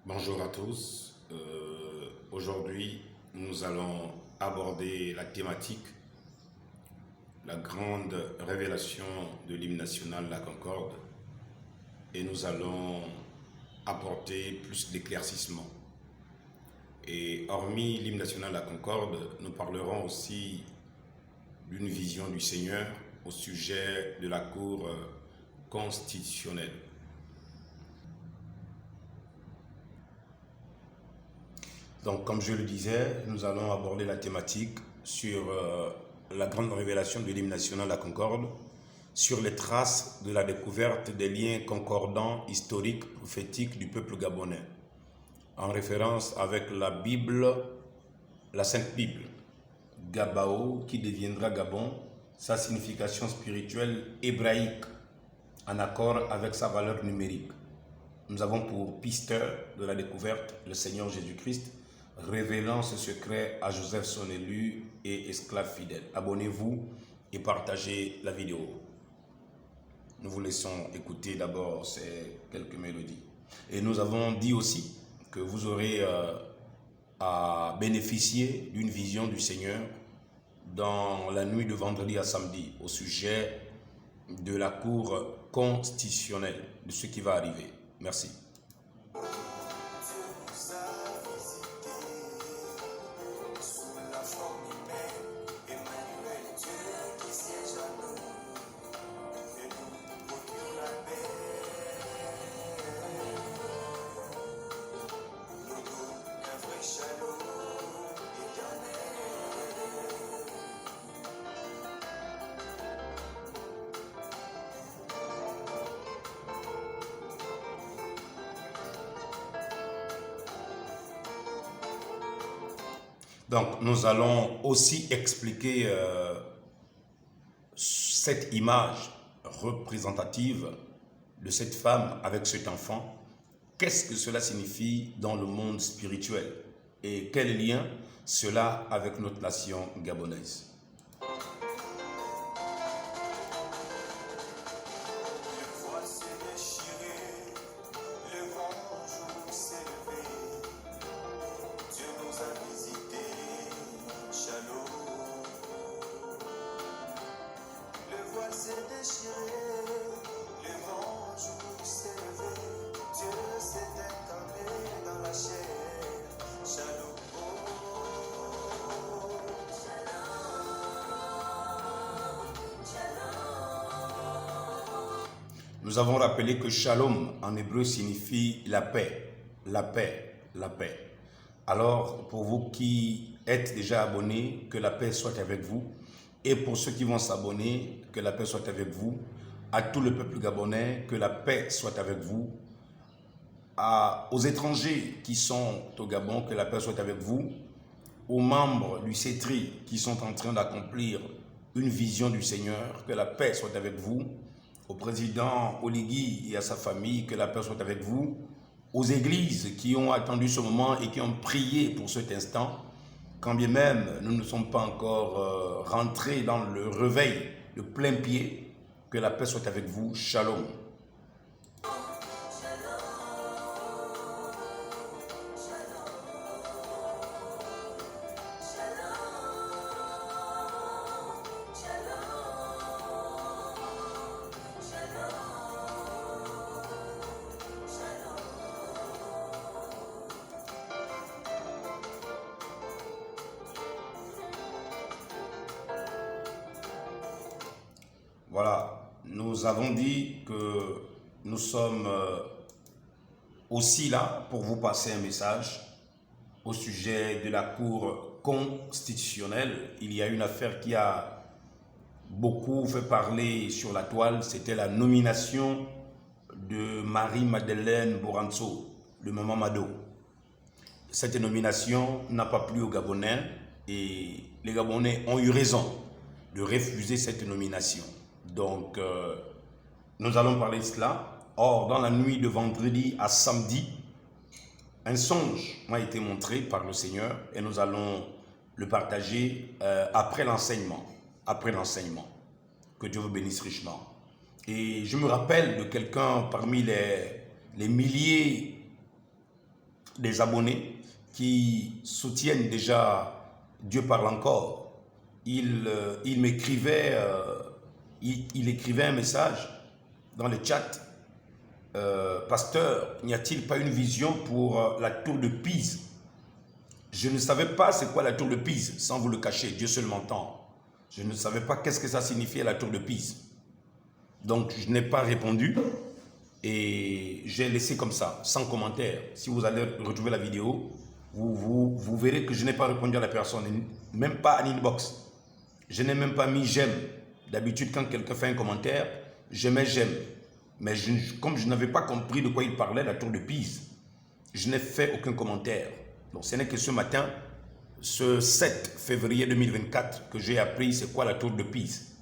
Bonjour à tous. Aujourd'hui, nous allons aborder la thématique, la grande révélation de l'hymne national, la Concorde, et nous allons apporter plus d'éclaircissement. Et hormis l'hymne national, la Concorde, nous parlerons aussi d'une vision du Seigneur au sujet de la Cour constitutionnelle. Donc, comme je le disais, nous allons aborder la thématique sur la grande révélation de l'hymne national, la Concorde, sur les traces de la découverte des liens concordants, historiques, prophétiques du peuple gabonais, en référence avec la Bible, la Sainte Bible, Gabao, qui deviendra Gabon, sa signification spirituelle hébraïque, en accord avec sa valeur numérique. Nous avons pour pisteur de la découverte le Seigneur Jésus-Christ, révélant ce secret à Joseph, son élu et esclave fidèle. Abonnez-vous et partagez la vidéo. Nous vous laissons écouter d'abord ces quelques mélodies. Et nous avons dit aussi que vous aurez à bénéficier d'une vision du Seigneur dans la nuit de vendredi à samedi au sujet de la Cour constitutionnelle, de ce qui va arriver. Merci. Donc, nous allons aussi expliquer cette image représentative de cette femme avec cet enfant. Qu'est-ce que cela signifie dans le monde spirituel et quel lien cela avec notre nation gabonaise? Nous avons rappelé que shalom en hébreu signifie la paix, la paix, la paix. Alors, pour vous qui êtes déjà abonnés, que la paix soit avec vous. Et pour ceux qui vont s'abonner, que la paix soit avec vous. À tout le peuple gabonais, que la paix soit avec vous. Aux étrangers qui sont au Gabon, que la paix soit avec vous. Aux membres du CETRI qui sont en train d'accomplir une vision du Seigneur, que la paix soit avec vous. Au président Oligui et à sa famille, que la paix soit avec vous. Aux églises qui ont attendu ce moment et qui ont prié pour cet instant, quand bien même nous ne sommes pas encore rentrés dans le réveil de plein pied, que la paix soit avec vous. Shalom. Voilà, nous avons dit que nous sommes aussi là pour vous passer un message au sujet de la Cour constitutionnelle. Il y a une affaire qui a beaucoup fait parler sur la toile, c'était la nomination de Marie-Madeleine Boranzo, le Maman Mado. Cette nomination n'a pas plu aux Gabonais et les Gabonais ont eu raison de refuser cette nomination. Donc, nous allons parler de cela. Or, dans la nuit de vendredi à samedi, un songe m'a été montré par le Seigneur et nous allons le partager après l'enseignement. Après l'enseignement. Que Dieu vous bénisse richement. Et je me rappelle de quelqu'un parmi les milliers des abonnés qui soutiennent déjà Dieu parle encore. Il m'écrivait, il écrivait un message dans le chat. Pasteur, n'y a-t-il pas une vision pour la tour de Pise? Je ne savais pas c'est quoi la tour de Pise, sans vous le cacher, Dieu seul m'entend. Je ne savais pas qu'est-ce que ça signifiait la tour de Pise. Donc je n'ai pas répondu et j'ai laissé comme ça, sans commentaire. Si vous allez retrouver la vidéo, vous verrez que je n'ai pas répondu à la personne, même pas à l'inbox. Je n'ai même pas mis j'aime. D'habitude, quand quelqu'un fait un commentaire, je mets j'aime. Mais comme je n'avais pas compris de quoi il parlait, la tour de Pise, je n'ai fait aucun commentaire. Donc ce n'est que ce matin, ce 7 février 2024, que j'ai appris c'est quoi la tour de Pise.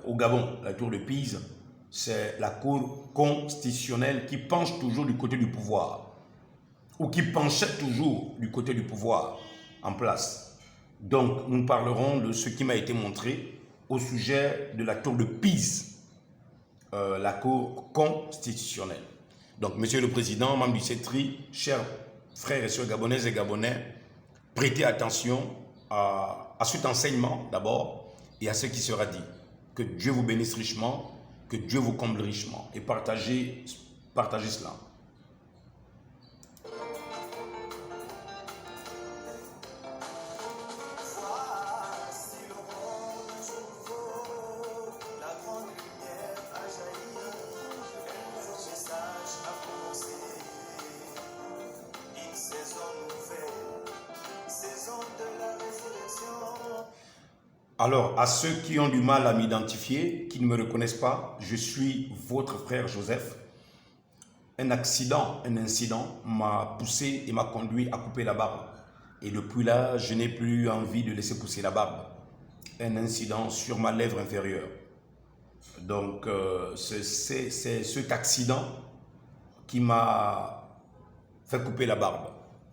Au Gabon, la tour de Pise, c'est la cour constitutionnelle qui penche toujours du côté du pouvoir, ou qui penchait toujours du côté du pouvoir en place. Donc nous parlerons de ce qui m'a été montré au sujet de la tour de Pise, la cour constitutionnelle. Donc, Monsieur le Président, membre du CETRI, chers frères et sœurs gabonaises et gabonais, prêtez attention à cet enseignement d'abord et à ce qui sera dit. Que Dieu vous bénisse richement, que Dieu vous comble richement et partagez cela. Alors, à ceux qui ont du mal à m'identifier, qui ne me reconnaissent pas, je suis votre frère Joseph. Un incident m'a poussé et m'a conduit à couper la barbe. Et depuis là, je n'ai plus envie de laisser pousser la barbe. Un incident sur ma lèvre inférieure. Donc, c'est cet accident qui m'a fait couper la barbe.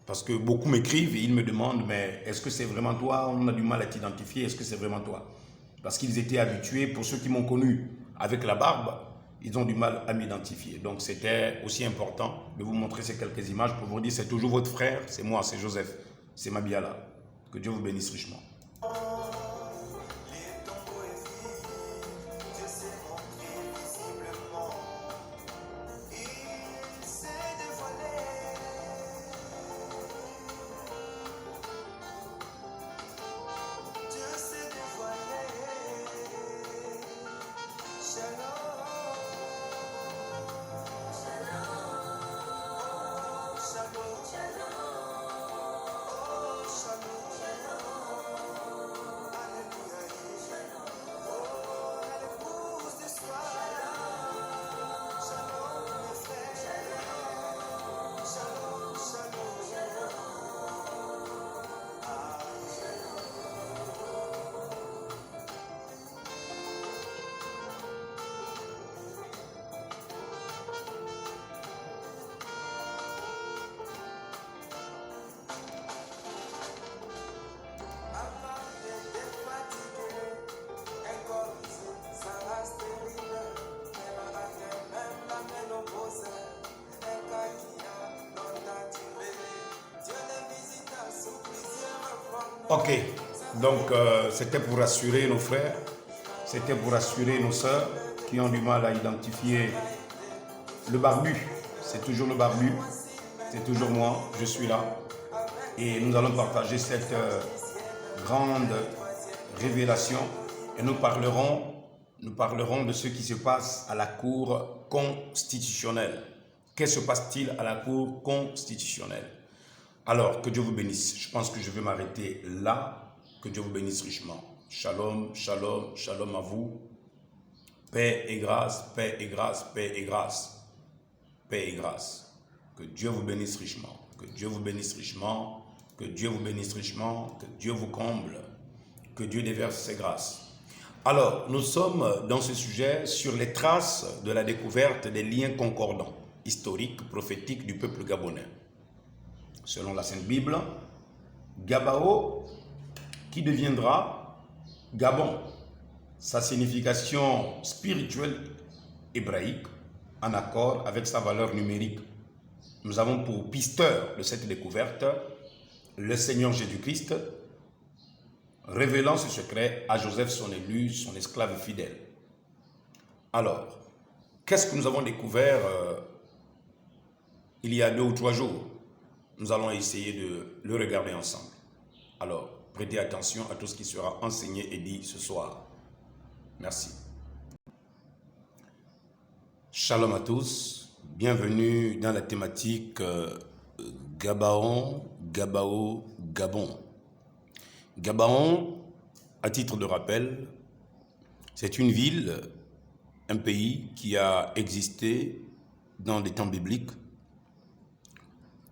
Parce que beaucoup m'écrivent et ils me demandent, mais est-ce que c'est vraiment toi? On a du mal à t'identifier, est-ce que c'est vraiment toi? Parce qu'ils étaient habitués, pour ceux qui m'ont connu avec la barbe, ils ont du mal à m'identifier. Donc c'était aussi important de vous montrer ces quelques images pour vous dire, c'est toujours votre frère, c'est moi, c'est Joseph, c'est Mabiala. Que Dieu vous bénisse richement. Ok, donc c'était pour rassurer nos frères, c'était pour rassurer nos sœurs qui ont du mal à identifier le barbu. C'est toujours le barbu, c'est toujours moi, je suis là. Et nous allons partager cette grande révélation et nous parlerons de ce qui se passe à la Cour constitutionnelle. Que se passe-t-il à la Cour constitutionnelle? Alors, que Dieu vous bénisse. Je pense que je vais m'arrêter là. Que Dieu vous bénisse richement. Shalom, shalom, shalom à vous. Paix et grâce, paix et grâce, paix et grâce. Paix et grâce. Que Dieu vous bénisse richement. Que Dieu vous bénisse richement. Que Dieu vous bénisse richement. Que Dieu vous comble. Que Dieu déverse ses grâces. Alors, nous sommes dans ce sujet sur les traces de la découverte des liens concordants, historiques, prophétiques du peuple gabonais. Selon la Sainte Bible, Gabao, qui deviendra Gabon, sa signification spirituelle hébraïque, en accord avec sa valeur numérique. nous avons pour pisteur de cette découverte le Seigneur Jésus-Christ, révélant ce secret à Joseph, son élu, son esclave fidèle. Alors, qu'est-ce que nous avons découvert il y a 2 ou 3 jours? Nous allons essayer de le regarder ensemble. Alors, prêtez attention à tout ce qui sera enseigné et dit ce soir. Merci. Shalom à tous. Bienvenue dans la thématique Gabaon, Gabao, Gabon. Gabaon, à titre de rappel, c'est une ville, un pays qui a existé dans les temps bibliques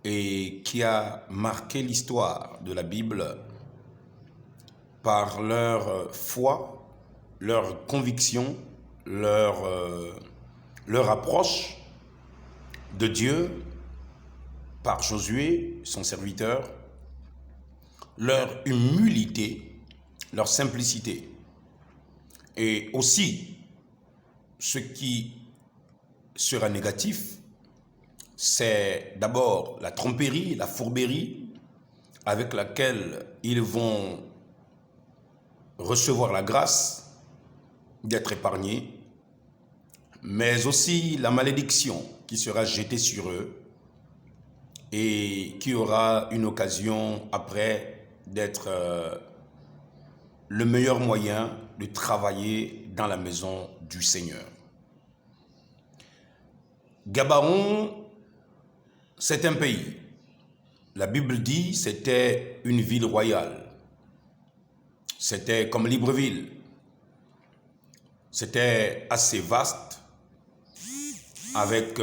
et qui a marqué l'histoire de la Bible par leur foi, leur conviction, leur approche de Dieu par Josué, son serviteur, leur humilité, leur simplicité. Et aussi, ce qui sera négatif, c'est d'abord la tromperie, la fourberie avec laquelle ils vont recevoir la grâce d'être épargnés, mais aussi la malédiction qui sera jetée sur eux et qui aura une occasion après d'être le meilleur moyen de travailler dans la maison du Seigneur. Gabaon, c'est un pays. La Bible dit que c'était une ville royale. C'était comme Libreville. C'était assez vaste, avec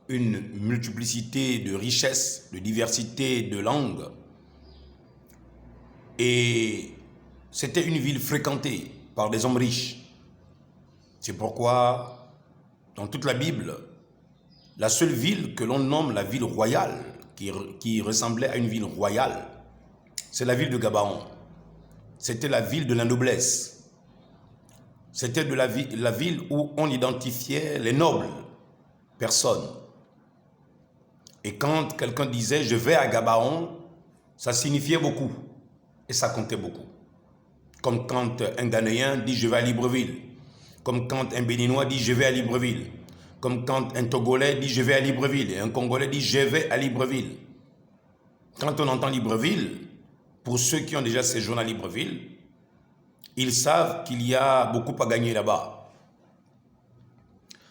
une multiplicité de richesses, de diversité de langues. Et c'était une ville fréquentée par des hommes riches. C'est pourquoi, dans toute la Bible, la seule ville que l'on nomme la ville royale, qui ressemblait à une ville royale, c'est la ville de Gabaon. C'était la ville de la noblesse. C'était la ville où on identifiait les nobles personnes. Et quand quelqu'un disait « je vais à Gabaon », ça signifiait beaucoup et ça comptait beaucoup. Comme quand un Ghanéen dit « je vais à Libreville », comme quand un Béninois dit « je vais à Libreville », comme quand un Togolais dit « je vais à Libreville » et un Congolais dit « je vais à Libreville ». Quand on entend Libreville, pour ceux qui ont déjà séjourné à Libreville, ils savent qu'il y a beaucoup à gagner là-bas.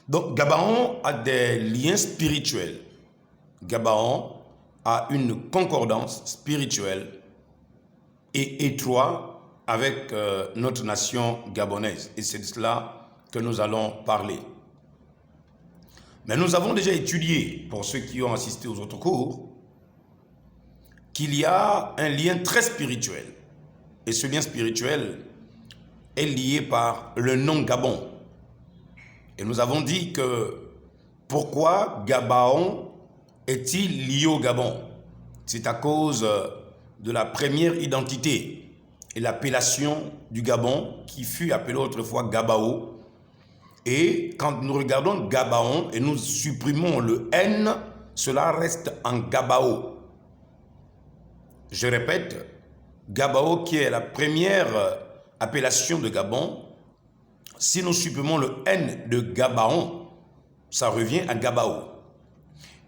Donc Gabaon a des liens spirituels. Gabaon a une concordance spirituelle et étroite avec notre nation gabonaise. Et c'est de cela que nous allons parler. Mais nous avons déjà étudié, pour ceux qui ont assisté aux autres cours, qu'il y a un lien très spirituel. Et ce lien spirituel est lié par le nom Gabon. Et nous avons dit que pourquoi Gabaon est-il lié au Gabon? C'est à cause de la première identité et l'appellation du Gabon qui fut appelée autrefois Gabao. Et quand nous regardons Gabaon et nous supprimons le N, cela reste en Gabao. Je répète, Gabao qui est la première appellation de Gabon, si nous supprimons le N de Gabaon, ça revient à Gabao.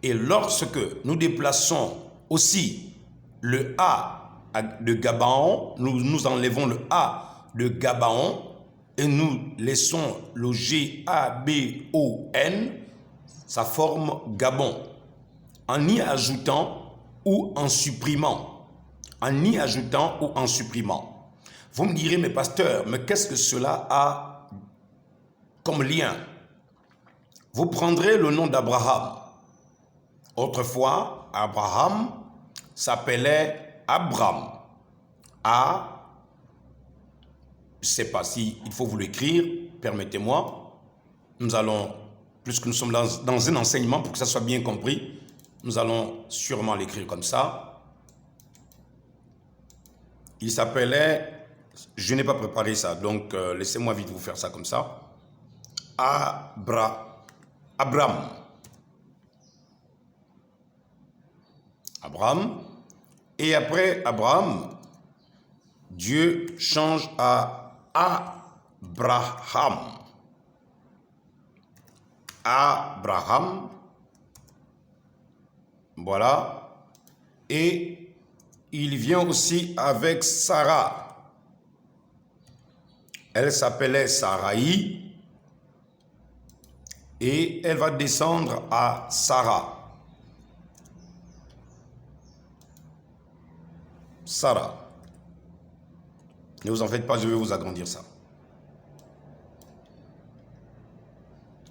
Et lorsque nous déplaçons aussi le A de Gabaon, nous enlevons le A de Gabaon et nous laissons le G-A-B-O-N, ça forme Gabon. En y ajoutant ou en supprimant. En y ajoutant ou en supprimant. Vous me direz, mais pasteur, mais qu'est-ce que cela a comme lien? Vous prendrez le nom d'Abraham. Autrefois, Abraham s'appelait Abram. Je ne sais pas si il faut vous l'écrire, permettez-moi. Nous allons, puisque nous sommes dans un enseignement, pour que ça soit bien compris, nous allons sûrement l'écrire comme ça. Il s'appelait, je n'ai pas préparé ça, donc laissez-moi vite vous faire ça comme ça. Abram. Abraham. Et après Abraham, Dieu change à Abraham. Abraham. Voilà. Et il vient aussi avec Sarah. Elle s'appelait Sarai. Et elle va descendre à Sarah. Sarah. Ne vous en faites pas, je vais vous agrandir ça.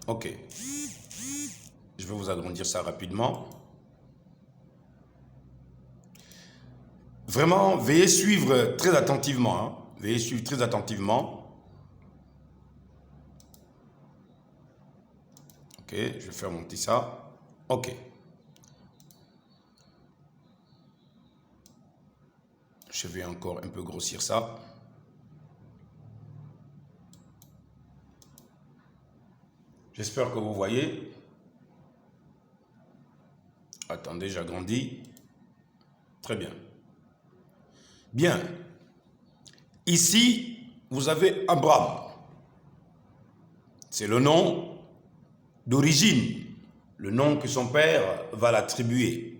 Ok. Je vais vous agrandir ça rapidement. Vraiment, veuillez suivre très attentivement. Hein. Veuillez suivre très attentivement. Ok, je vais faire monter ça. Ok. Je vais encore un peu grossir ça. J'espère que vous voyez. Attendez, j'agrandis. Très bien. Bien. Ici, vous avez Abraham. C'est le nom d'origine, le nom que son père va l'attribuer.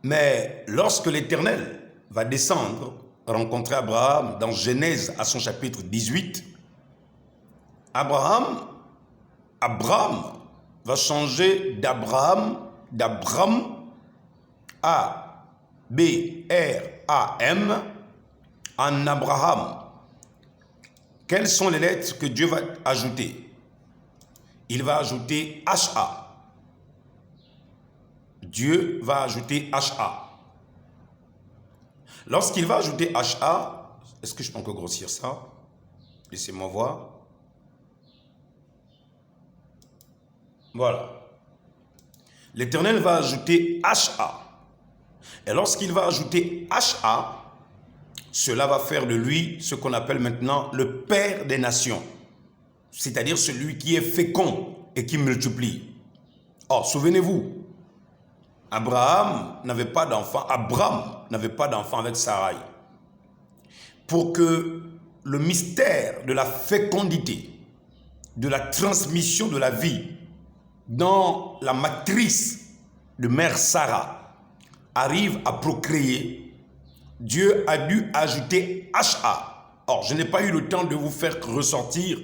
Mais lorsque l'Éternel va descendre, rencontrer Abraham dans Genèse à son chapitre 18, Abraham va changer d'Abram, A-B-R-A-M, en Abraham. Quelles sont les lettres que Dieu va ajouter? Il va ajouter H-A. Dieu va ajouter H-A. Lorsqu'il va ajouter H-A, est-ce que je peux encore grossir ça? Laissez-moi voir. Voilà. L'Éternel va ajouter H-A. Et lorsqu'il va ajouter H-A, cela va faire de lui ce qu'on appelle maintenant le Père des nations. C'est-à-dire celui qui est fécond et qui multiplie. Or, souvenez-vous, Abraham n'avait pas d'enfant avec Sarai. Pour que le mystère de la fécondité, de la transmission de la vie dans la matrice de mère Sarah arrive à procréer, Dieu a dû ajouter H-A. Or, je n'ai pas eu le temps de vous faire ressortir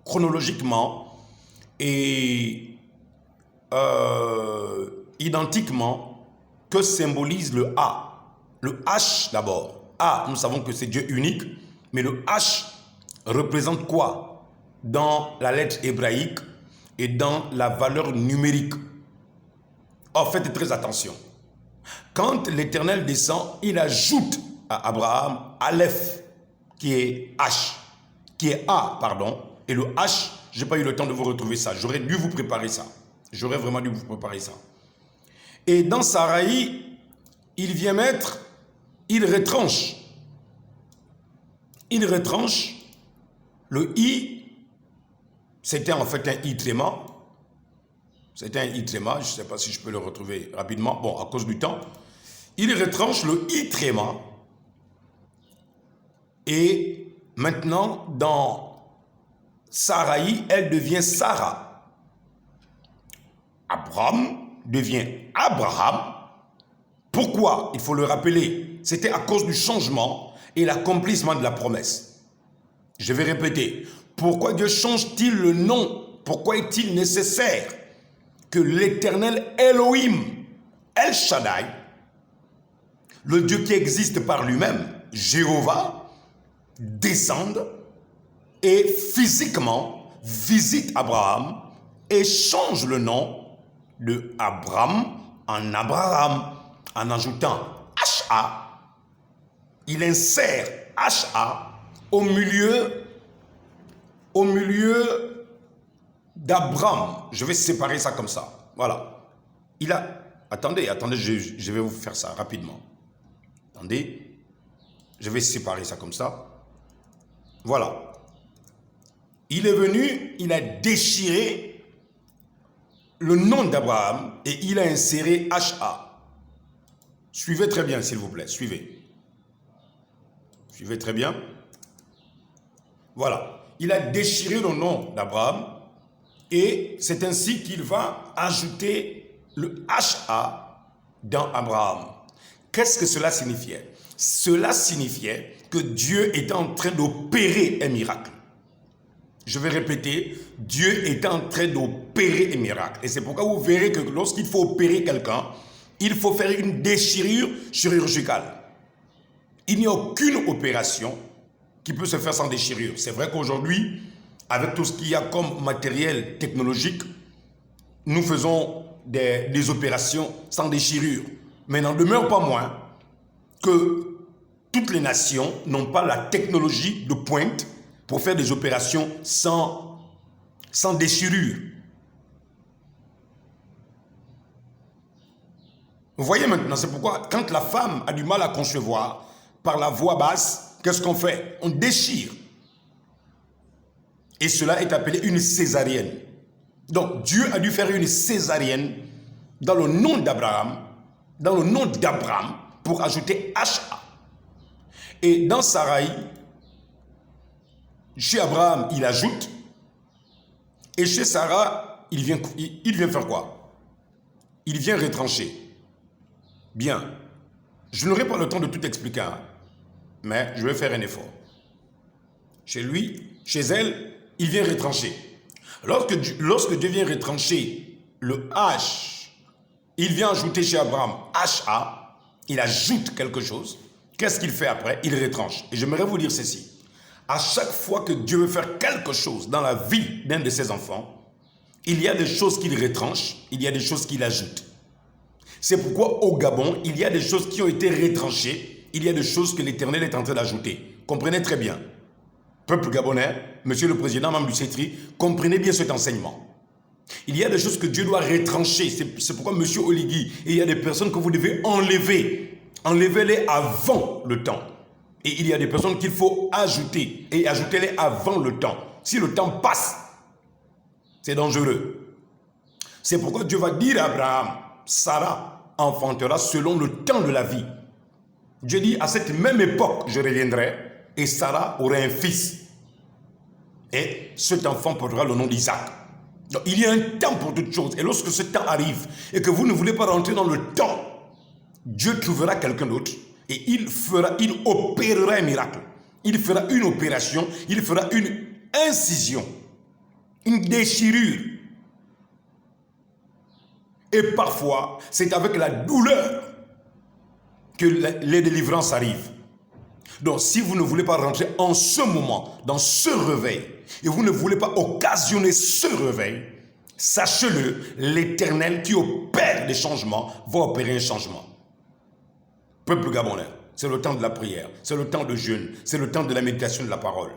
chronologiquement et identiquement que symbolise le A. Le H d'abord. A, nous savons que c'est Dieu unique, mais le H représente quoi dans la lettre hébraïque et dans la valeur numérique? Or, faites très attention. Quand l'Éternel descend, il ajoute à Abraham Aleph, qui est H, qui est A, pardon, et le H, je n'ai pas eu le temps de vous retrouver ça. J'aurais dû vous préparer ça. J'aurais vraiment dû vous préparer ça. Et dans Sarai, il vient mettre, il retranche. Il retranche le I, c'était en fait un I tréma. C'était un I tréma, je ne sais pas si je peux le retrouver rapidement. Bon, à cause du temps. Il retranche le I tréma. Et maintenant, dans Sarai, elle devient Sarah. Abraham devient Abraham. Pourquoi? Il faut le rappeler. C'était à cause du changement et l'accomplissement de la promesse. Je vais répéter. Pourquoi Dieu change-t-il le nom? Pourquoi est-il nécessaire que l'Éternel Elohim, El Shaddai, le Dieu qui existe par lui-même, Jéhovah, descende et physiquement visite Abraham et change le nom de Abram en Abraham en ajoutant H-A. Il insère H-A au milieu d'Abram. Je vais séparer ça comme ça. Voilà. Il a... Attendez, je vais vous faire ça rapidement. Attendez. Je vais séparer ça comme ça. Voilà. Il est venu, il a déchiré le nom d'Abraham et il a inséré H-A. Suivez très bien, s'il vous plaît, suivez. Suivez très bien. Voilà. Il a déchiré le nom d'Abraham et c'est ainsi qu'il va ajouter le HA dans Abraham. Qu'est-ce que cela signifiait? Cela signifiait que Dieu était en train d'opérer un miracle. Je vais répéter, Dieu est en train d'opérer un miracle. Et c'est pourquoi vous verrez que lorsqu'il faut opérer quelqu'un, il faut faire une déchirure chirurgicale. Il n'y a aucune opération qui peut se faire sans déchirure. C'est vrai qu'aujourd'hui, avec tout ce qu'il y a comme matériel technologique, nous faisons des opérations sans déchirure. Mais n'en demeure pas moins que toutes les nations n'ont pas la technologie de pointe pour faire des opérations sans déchirure. Vous voyez maintenant, c'est pourquoi quand la femme a du mal à concevoir par la voix basse, qu'est-ce qu'on fait? On déchire. Et cela est appelé une césarienne. Donc Dieu a dû faire une césarienne dans le nom d'Abraham, pour ajouter HA. Et dans Sarai, chez Abraham, il ajoute, et chez Sarah, il vient faire quoi? Il vient retrancher. Bien, je n'aurai pas le temps de tout expliquer, hein, mais je vais faire un effort. Chez lui, chez elle, il vient retrancher. Lorsque Dieu vient retrancher le H, il vient ajouter chez Abraham HA, il ajoute quelque chose. Qu'est-ce qu'il fait après? Il retranche. Et j'aimerais vous dire ceci. À chaque fois que Dieu veut faire quelque chose dans la vie d'un de ses enfants, il y a des choses qu'il retranche, il y a des choses qu'il ajoute. C'est pourquoi au Gabon, il y a des choses qui ont été retranchées, il y a des choses que l'Éternel est en train d'ajouter. Comprenez très bien. Peuple gabonais, monsieur le président, membre du CETRI, comprenez bien cet enseignement. Il y a des choses que Dieu doit retrancher. C'est pourquoi monsieur Oligui, il y a des personnes que vous devez enlever. Enlevez-les avant le temps. Et il y a des personnes qu'il faut ajouter. Et ajoutez-les avant le temps. Si le temps passe, c'est dangereux. C'est pourquoi Dieu va dire à Abraham, Sarah enfantera selon le temps de la vie. Dieu dit, à cette même époque, je reviendrai et Sarah aura un fils. Et cet enfant portera le nom d'Isaac. Donc, il y a un temps pour toutes choses. Et lorsque ce temps arrive et que vous ne voulez pas rentrer dans le temps, Dieu trouvera quelqu'un d'autre et il opérera un miracle. Il fera une opération, il fera une incision, une déchirure. Et parfois, c'est avec la douleur que les délivrances arrivent. Donc, si vous ne voulez pas rentrer en ce moment, dans ce réveil, et vous ne voulez pas occasionner ce réveil, sachez-le, l'Éternel qui opère des changements va opérer un changement. Peuple gabonais, c'est le temps de la prière, c'est le temps de jeûne, c'est le temps de la méditation de la parole.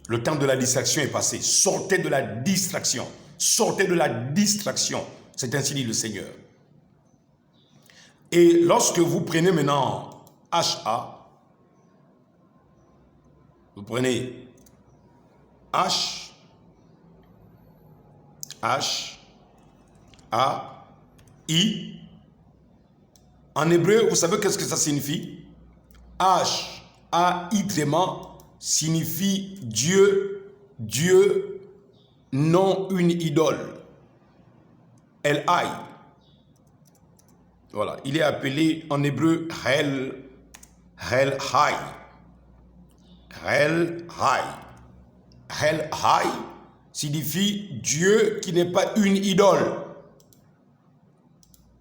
Le temps de la distraction est passé. Sortez de la distraction. Sortez de la distraction. C'est ainsi dit le Seigneur. Et lorsque vous prenez maintenant HA, vous prenez H, A, I. En hébreu, vous savez qu'est-ce que ça signifie? H, A, I, tréma, signifie Dieu, Dieu, non une idole. L-I. Voilà, il est appelé en hébreu Hel Hai. Hel Hai. Hel Hai signifie Dieu qui n'est pas une idole.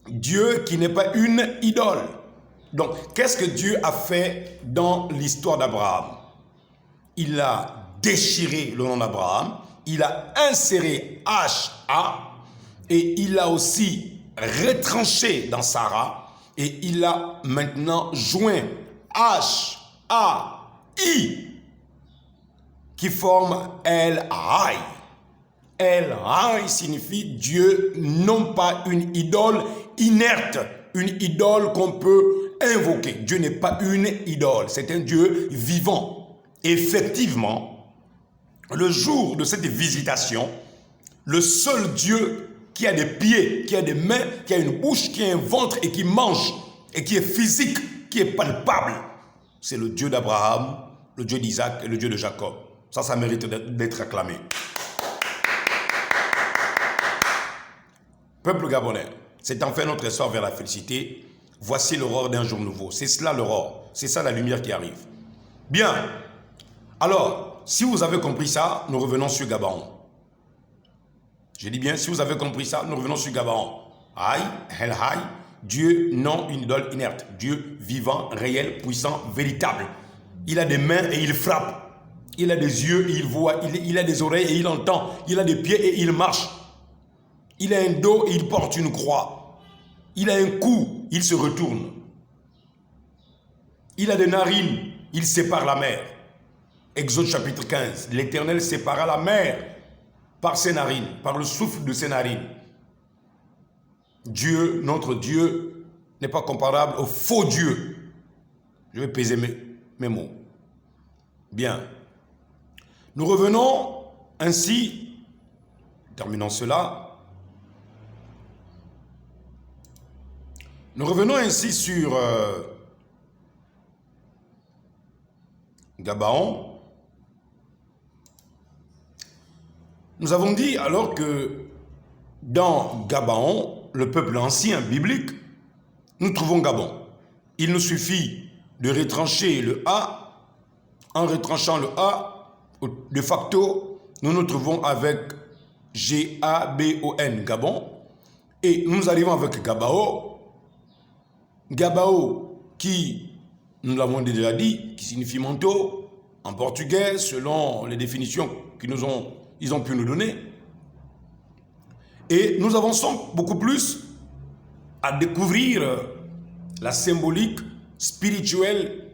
Dieu qui n'est pas une idole. Donc, qu'est-ce que Dieu a fait dans l'histoire d'Abraham? Il a déchiré le nom d'Abraham, il a inséré H-A et il a aussi retranché dans Sarah et il a maintenant joint H-A-I qui forme El-Hai. El-Hai signifie Dieu, non pas une idole inerte, une idole qu'on peut invoquer. Dieu n'est pas une idole, c'est un Dieu vivant. Effectivement, le jour de cette visitation, le seul Dieu qui a des pieds, qui a des mains, qui a une bouche, qui a un ventre et qui mange, et qui est physique, qui est palpable. C'est le Dieu d'Abraham, le Dieu d'Isaac et le Dieu de Jacob. Ça mérite d'être acclamé. Peuple gabonais, c'est enfin notre essor vers la félicité. Voici l'aurore d'un jour nouveau. C'est cela l'aurore. C'est ça la lumière qui arrive. Bien. Alors, si vous avez compris ça, nous revenons sur Gabaon. Je dis bien, si vous avez compris ça, nous revenons sur Gabaon. Aïe, El Haï, Dieu, non une idole inerte. Dieu vivant, réel, puissant, véritable. Il a des mains et il frappe. Il a des yeux et il voit. Il a des oreilles et il entend. Il a des pieds et il marche. Il a un dos et il porte une croix. Il a un cou, il se retourne. Il a des narines, il sépare la mer. Exode chapitre 15. L'Éternel sépara la mer par ses narines, par le souffle de ses narines. Dieu, notre Dieu, n'est pas comparable au faux Dieu. Je vais peser mes mots. Bien. Nous revenons ainsi, terminons cela. Nous revenons ainsi sur Gabaon. Nous avons dit alors que dans Gabaon, le peuple ancien biblique, nous trouvons Gabon. Il nous suffit de retrancher le A. En retranchant le A, de facto, nous nous trouvons avec G-A-B-O-N, Gabon. Et nous arrivons avec Gabao. Gabao, qui, nous l'avons déjà dit, qui signifie manteau, en portugais, selon les définitions qu'ils ont pu nous donner. Et nous avançons beaucoup plus à découvrir la symbolique spirituelle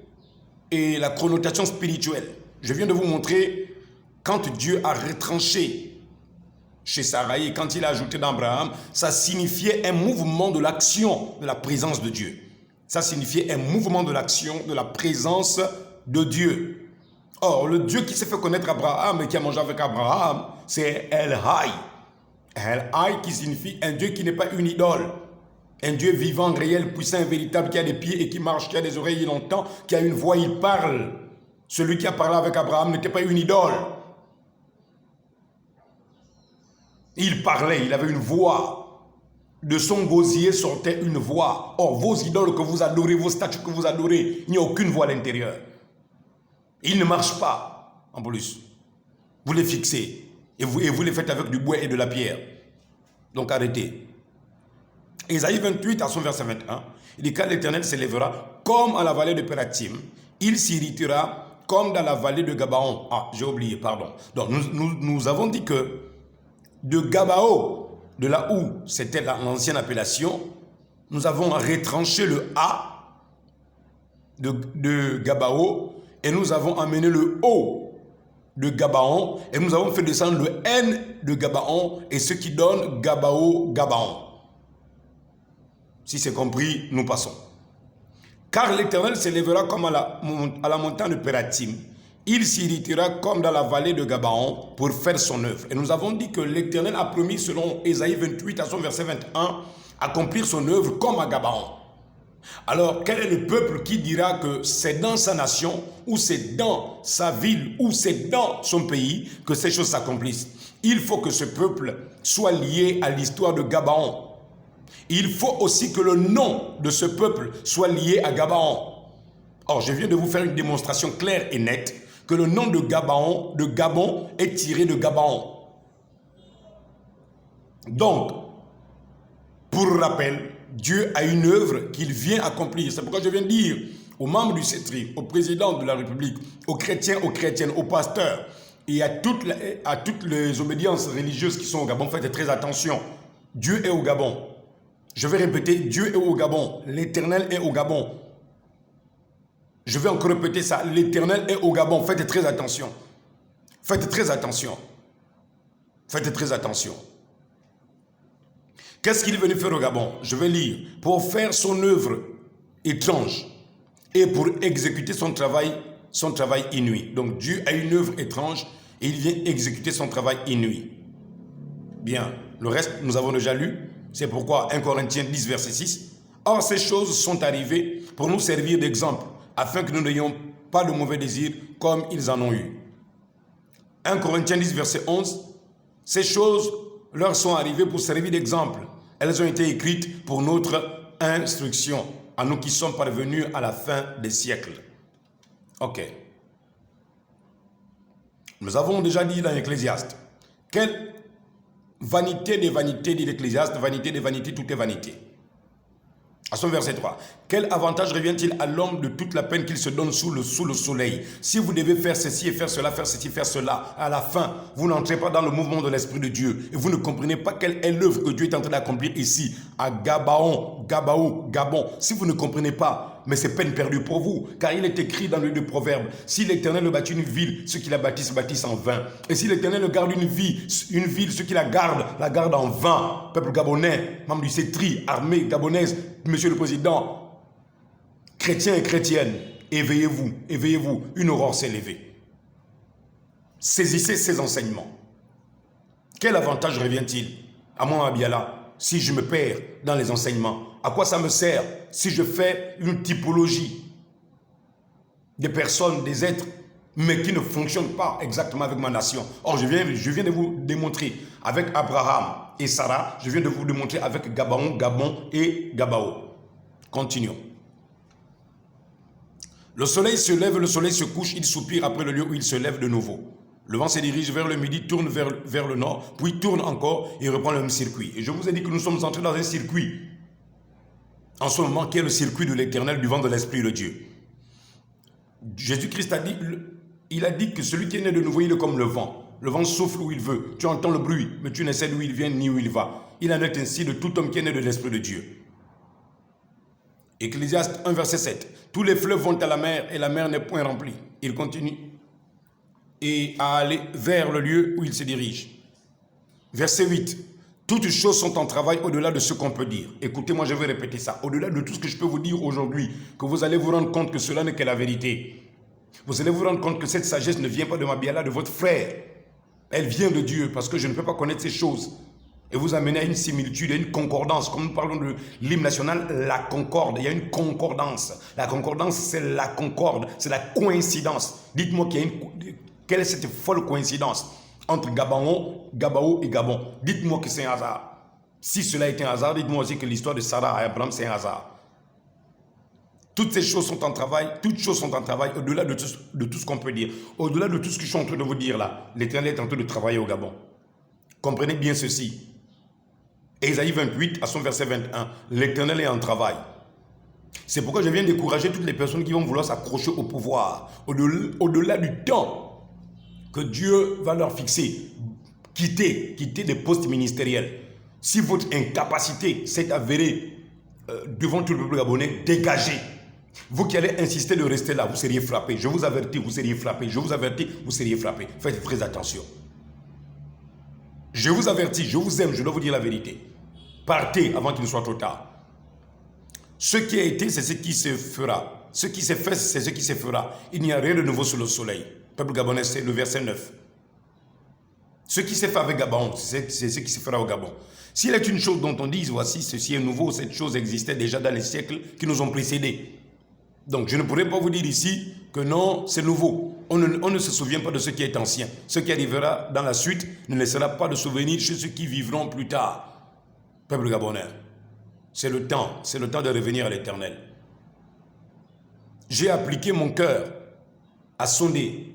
et la connotation spirituelle. Je viens de vous montrer quand Dieu a retranché chez Saraï, quand il a ajouté d'Abraham, ça signifiait un mouvement de l'action de la présence de Dieu. Ça signifiait un mouvement de l'action de la présence de Dieu. Or, le Dieu qui s'est fait connaître Abraham et qui a mangé avec Abraham, c'est El Haï. El Haï qui signifie un Dieu qui n'est pas une idole. Un Dieu vivant, réel, puissant, véritable, qui a des pieds et qui marche, qui a des oreilles, il entend, qui a une voix, il parle. Celui qui a parlé avec Abraham n'était pas une idole. Il parlait, il avait une voix. De son gosier sortait une voix. Or, vos idoles que vous adorez, vos statues que vous adorez, il n'y a aucune voix à l'intérieur. Il ne marche pas, en plus. Vous les fixez. Et vous les faites avec du bois et de la pierre. Donc arrêtez. Ésaïe 28, à son verset 21, il dit quand l'Éternel s'élèvera comme à la vallée de Pératim, il s'irritera comme dans la vallée de Gabaon. Ah, j'ai oublié, pardon. Donc nous avons dit que de Gabao, de là où c'était l'ancienne appellation, nous avons retranché le A de Gabao et nous avons amené le O de Gabaon et nous avons fait descendre le N de Gabaon et ce qui donne Gabao. Si c'est compris, nous passons. Car l'Éternel s'élèvera comme à la montagne de Pératim. Il s'irritera comme dans la vallée de Gabaon pour faire son œuvre. Et nous avons dit que l'Éternel a promis, selon Ésaïe 28 à son verset 21, accomplir son œuvre comme à Gabaon. Alors, quel est le peuple qui dira que c'est dans sa nation, ou c'est dans sa ville, ou c'est dans son pays que ces choses s'accomplissent? Il faut que ce peuple soit lié à l'histoire de Gabaon. Il faut aussi que le nom de ce peuple soit lié à Gabaon. Or, je viens de vous faire une démonstration claire et nette que le nom de Gabon est tiré de Gabaon. Donc, pour rappel, Dieu a une œuvre qu'il vient accomplir. C'est pourquoi je viens de dire aux membres du CETRI, au président de la République, aux chrétiens, aux chrétiennes, aux pasteurs et à toutes les obédiences religieuses qui sont au Gabon, faites très attention. Dieu est au Gabon. Je vais répéter, Dieu est au Gabon. L'Éternel est au Gabon. Je vais encore répéter ça. L'Éternel est au Gabon. Faites très attention. Faites très attention. Faites très attention. Qu'est-ce qu'il est venu faire au Gabon? Je vais lire. Pour faire son œuvre étrange et pour exécuter son travail inouï. Donc Dieu a une œuvre étrange et il vient exécuter son travail inouï. Bien, le reste, nous avons déjà lu. C'est pourquoi 1 Corinthiens 10, verset 6. Or, ces choses sont arrivées pour nous servir d'exemple, afin que nous n'ayons pas de mauvais désirs comme ils en ont eu. 1 Corinthiens 10, verset 11. Ces choses leur sont arrivées pour servir d'exemple. Elles ont été écrites pour notre instruction, à nous qui sommes parvenus à la fin des siècles. Ok. Nous avons déjà dit dans l'Ecclésiaste, quelle vanité des vanités, dit l'Ecclésiaste, vanité des vanités, tout est vanité. À son verset 3. Quel avantage revient-il à l'homme de toute la peine qu'il se donne sous le soleil? Si vous devez faire ceci et faire cela, faire ceci, faire cela, à la fin, vous n'entrez pas dans le mouvement de l'Esprit de Dieu. Et vous ne comprenez pas quelle est l'œuvre que Dieu est en train d'accomplir ici, à Gabon. Si vous ne comprenez pas, mais c'est peine perdue pour vous. Car il est écrit dans le livre de Proverbes, si l'Éternel bâtit une ville, ceux qui la bâtissent en vain. Et si l'Éternel garde une ville, ceux qui la gardent en vain. Peuple gabonais, membre du CETRI, armée gabonaise, Monsieur le Président, chrétiens et chrétiennes, éveillez-vous, une aurore s'est levée. Saisissez ces enseignements. Quel avantage revient-il à moi, Abiala, si je me perds dans les enseignements? À quoi ça me sert si je fais une typologie des personnes, des êtres, mais qui ne fonctionnent pas exactement avec ma nation? Or, je viens de vous démontrer avec Abraham et Sarah, je viens de vous démontrer avec Gabon et Gabao. Continuons. Le soleil se lève, le soleil se couche, il soupire après le lieu où il se lève de nouveau. Le vent se dirige vers le midi, tourne vers le nord, puis tourne encore et reprend le même circuit. Et je vous ai dit que nous sommes entrés dans un circuit, en ce moment, qui est le circuit de l'Éternel, du vent de l'Esprit de Dieu. Jésus-Christ a dit, il a dit que celui qui est né de nouveau, il est comme le vent. Le vent souffle où il veut. Tu entends le bruit, mais tu ne sais d'où il vient ni où il va. Il en est ainsi de tout homme qui est né de l'Esprit de Dieu. Ecclésiaste 1, verset 7. Tous les fleuves vont à la mer et la mer n'est point remplie. Il continue et à aller vers le lieu où il se dirige. Verset 8. Toutes choses sont en travail au-delà de ce qu'on peut dire. Écoutez-moi, je vais répéter ça. Au-delà de tout ce que je peux vous dire aujourd'hui, que vous allez vous rendre compte que cela n'est que la vérité. Vous allez vous rendre compte que cette sagesse ne vient pas de Mabiala, de votre frère. Elle vient de Dieu, parce que je ne peux pas connaître ces choses. Et vous amener à une similitude, à une concordance. Comme nous parlons de l'hymne national, la concorde. Il y a une concordance. La concordance, c'est la concorde, c'est la coïncidence. Dites-moi quelle est cette folle coïncidence entre Gabao et Gabon. Dites-moi que c'est un hasard. Si cela est un hasard, dites-moi aussi que l'histoire de Sarah et Abraham, c'est un hasard. Toutes ces choses sont en travail, au-delà de tout ce qu'on peut dire. Au-delà de tout ce que je suis en train de vous dire là, l'Éternel est en train de travailler au Gabon. Comprenez bien ceci. Ésaïe 28, à son verset 21, l'Éternel est en travail. C'est pourquoi je viens décourager toutes les personnes qui vont vouloir s'accrocher au pouvoir, au-delà du temps que Dieu va leur fixer. Quitter des postes ministériels. Si votre incapacité s'est avérée devant tout le peuple gabonais, dégagez. Vous qui allez insister de rester là, vous seriez frappé. Je vous avertis, vous seriez frappé. Je vous avertis, vous seriez frappé. Faites très attention. Je vous avertis, je vous aime, je dois vous dire la vérité. Partez avant qu'il ne soit trop tard. Ce qui a été, c'est ce qui se fera. Ce qui s'est fait, c'est ce qui se fera. Il n'y a rien de nouveau sous le soleil. Peuple gabonais, c'est le verset 9. Ce qui s'est fait avec Gabon, c'est ce qui se fera au Gabon. S'il est une chose dont on dit, voici, ceci est nouveau, cette chose existait déjà dans les siècles qui nous ont précédés. Donc, je ne pourrais pas vous dire ici que non, c'est nouveau. On ne se souvient pas de ce qui est ancien. Ce qui arrivera dans la suite ne laissera pas de souvenir chez ceux qui vivront plus tard. Peuple gabonais, c'est le temps de revenir à l'Éternel. J'ai appliqué mon cœur à sonder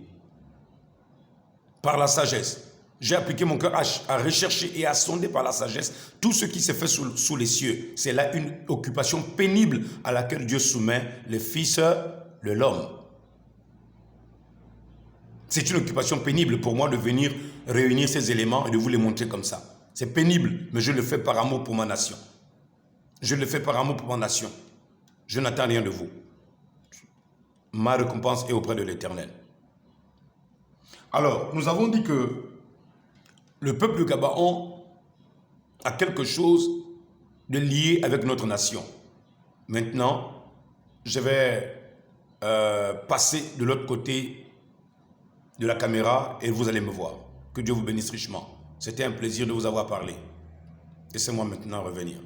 par la sagesse. J'ai appliqué mon cœur à rechercher et à sonder par la sagesse tout ce qui s'est fait sous les cieux. C'est là une occupation pénible à laquelle Dieu soumet les fils de l'homme. C'est une occupation pénible pour moi de venir réunir ces éléments et de vous les montrer comme ça. C'est pénible, mais je le fais par amour pour ma nation. Je le fais par amour pour ma nation. Je n'attends rien de vous. Ma récompense est auprès de l'Éternel. Alors, nous avons dit que le peuple de Gabaon a quelque chose de lié avec notre nation. Maintenant, je vais passer de l'autre côté de la caméra et vous allez me voir. Que Dieu vous bénisse richement. C'était un plaisir de vous avoir parlé. Laissez-moi maintenant revenir.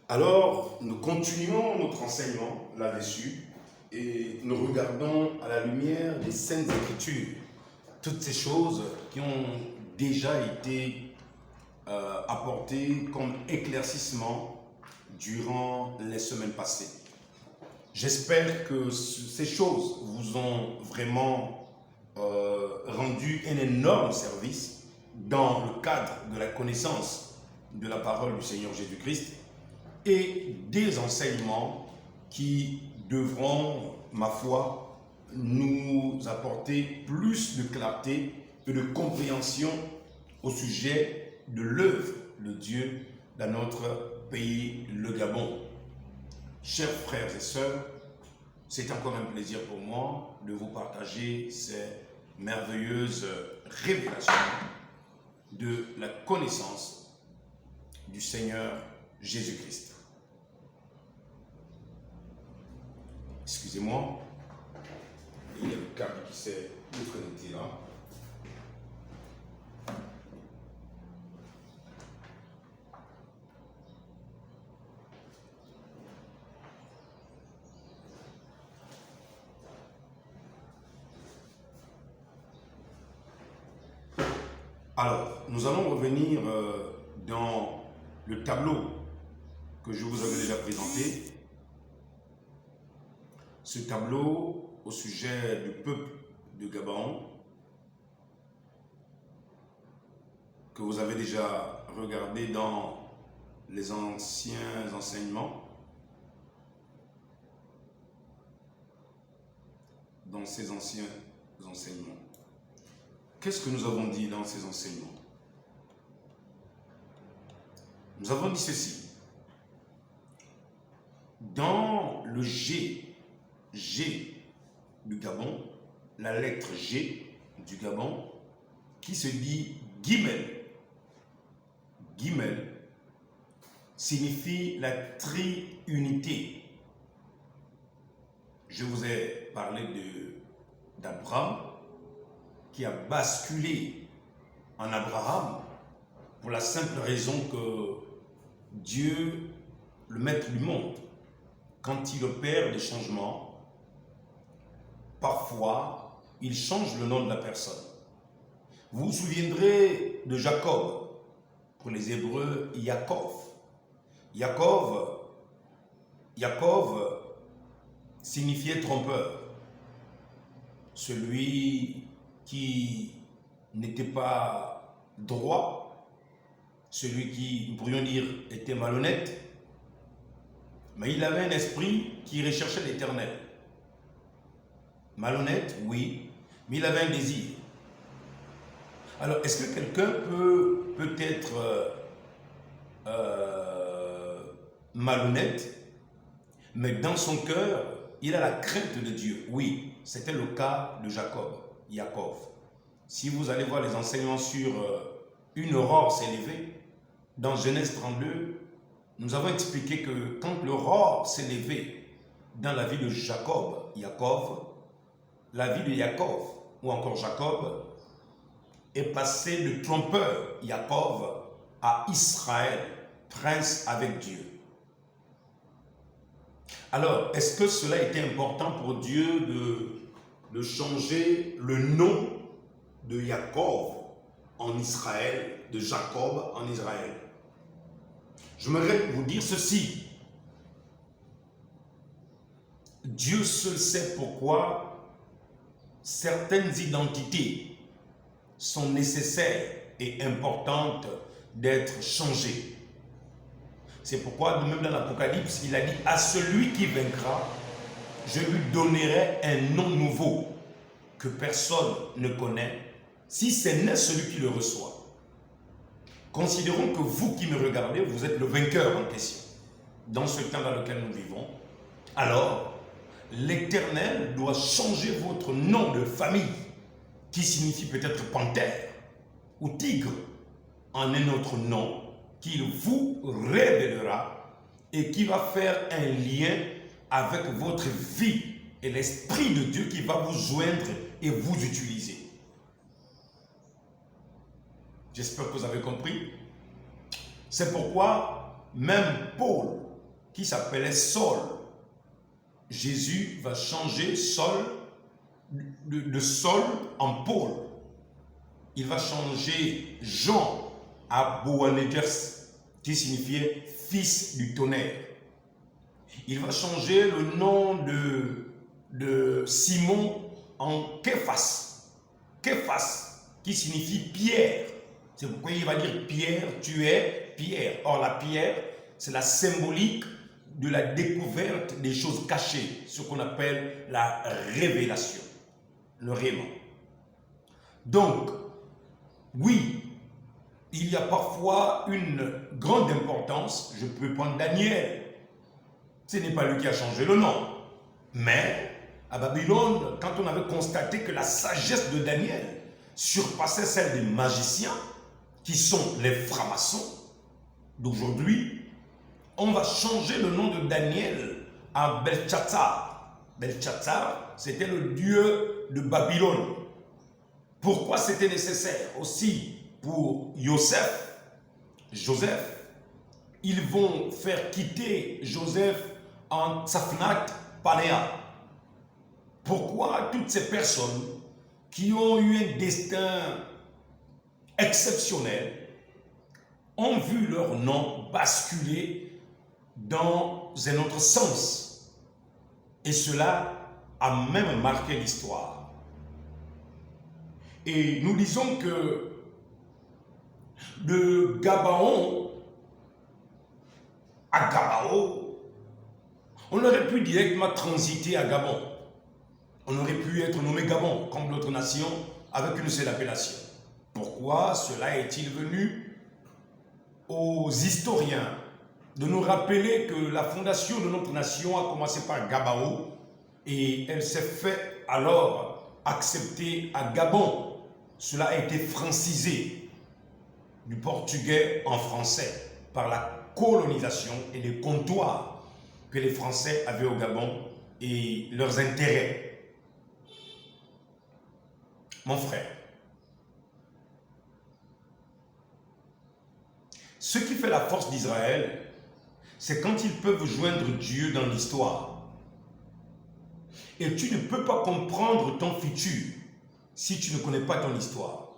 Alors, nous continuons notre enseignement là-dessus et nous regardons à la lumière des Saintes Écritures toutes ces choses qui ont déjà été apportées comme éclaircissement durant les semaines passées. J'espère que ces choses vous ont vraiment rendu un énorme service dans le cadre de la connaissance de la parole du Seigneur Jésus-Christ et des enseignements qui devront, ma foi, nous apporter plus de clarté et de compréhension au sujet de l'œuvre de Dieu dans notre pays, le Gabon. Chers frères et sœurs, c'est encore un plaisir pour moi de vous partager ces merveilleuses révélations de la connaissance du Seigneur Jésus-Christ. Excusez-moi, il y a le câble qui s'est déconnecté là. Alors, nous allons revenir dans le tableau que je vous avais déjà présenté. Ce tableau au sujet du peuple de Gabon, que vous avez déjà regardé dans les anciens enseignements, dans ces anciens enseignements. Qu'est-ce que nous avons dit dans ces enseignements? Nous avons dit ceci. Dans le G du Gabon, la lettre G du Gabon, qui se dit Guimel. Guimel signifie la triunité. Je vous ai parlé d'Abraham, qui a basculé en Abraham pour la simple raison que Dieu, le maître du monde, quand il opère des changements, parfois, il change le nom de la personne. Vous vous souviendrez de Jacob, pour les Hébreux, Yaakov. Yaakov signifiait trompeur, celui qui n'était pas droit, celui qui, nous pourrions dire, était malhonnête, mais il avait un esprit qui recherchait l'Éternel. Malhonnête, oui, mais il avait un désir. Alors, est-ce que quelqu'un peut être malhonnête, mais dans son cœur, il a la crainte de Dieu? Oui, c'était le cas de Jacob, Yaakov. Si vous allez voir les enseignements sur une aurore s'est levée, dans Genèse 32, nous avons expliqué que quand l'aurore s'est levée dans la vie de Jacob, Yaakov, la vie de Yaakov, ou encore Jacob, est passée de trompeur, Yaakov, à Israël, prince avec Dieu. Alors, est-ce que cela était important pour Dieu de changer le nom de Yaakov en Israël, de Jacob en Israël? J'aimerais vous dire ceci. Dieu seul sait pourquoi certaines identités sont nécessaires et importantes d'être changées. C'est pourquoi, même dans l'Apocalypse, il a dit « À celui qui vaincra, je lui donnerai un nom nouveau que personne ne connaît, si ce n'est celui qui le reçoit. » Considérons que vous qui me regardez, vous êtes le vainqueur en question. Dans ce temps dans lequel nous vivons, alors l'Éternel doit changer votre nom de famille, qui signifie peut-être panthère ou tigre, en un autre nom qu'il vous révélera et qui va faire un lien avec votre vie et l'Esprit de Dieu qui va vous joindre et vous utiliser. J'espère que vous avez compris. C'est pourquoi même Paul, qui s'appelait Saul, Jésus va changer Saul de Saul en Paul. Il va changer Jean à Boanerges, qui signifiait fils du tonnerre. Il va changer le nom de Simon en Képhas. Képhas, qui signifie pierre. C'est pourquoi il va dire Pierre, tu es pierre. Or, la pierre, c'est la symbolique de la découverte des choses cachées, ce qu'on appelle la révélation, le réma. Donc, oui, il y a parfois une grande importance. Je peux prendre Daniel. Ce n'est pas lui qui a changé le nom. Mais, à Babylone, quand on avait constaté que la sagesse de Daniel surpassait celle des magiciens, qui sont les francs-maçons d'aujourd'hui, on va changer le nom de Daniel à Belchazzar. Belchazzar, c'était le dieu de Babylone. Pourquoi c'était nécessaire? Aussi pour Joseph, ils vont faire quitter Joseph en Tsafnat Panéa. Pourquoi toutes ces personnes qui ont eu un destin exceptionnel ont vu leur nom basculer dans un autre sens? Et cela a même marqué l'histoire. Et nous disons que de Gabaon à Gabao, on aurait pu directement transiter à Gabon. On aurait pu être nommé Gabon, comme d'autres nations, avec une seule appellation. Pourquoi cela est-il venu aux historiens de nous rappeler que la fondation de notre nation a commencé par Gabao et elle s'est fait alors accepter à Gabon. Cela a été francisé du portugais en français par la colonisation et les comptoirs que les Français avaient au Gabon et leurs intérêts. Mon frère, ce qui fait la force d'Israël, c'est quand ils peuvent joindre Dieu dans l'histoire. Et tu ne peux pas comprendre ton futur si tu ne connais pas ton histoire.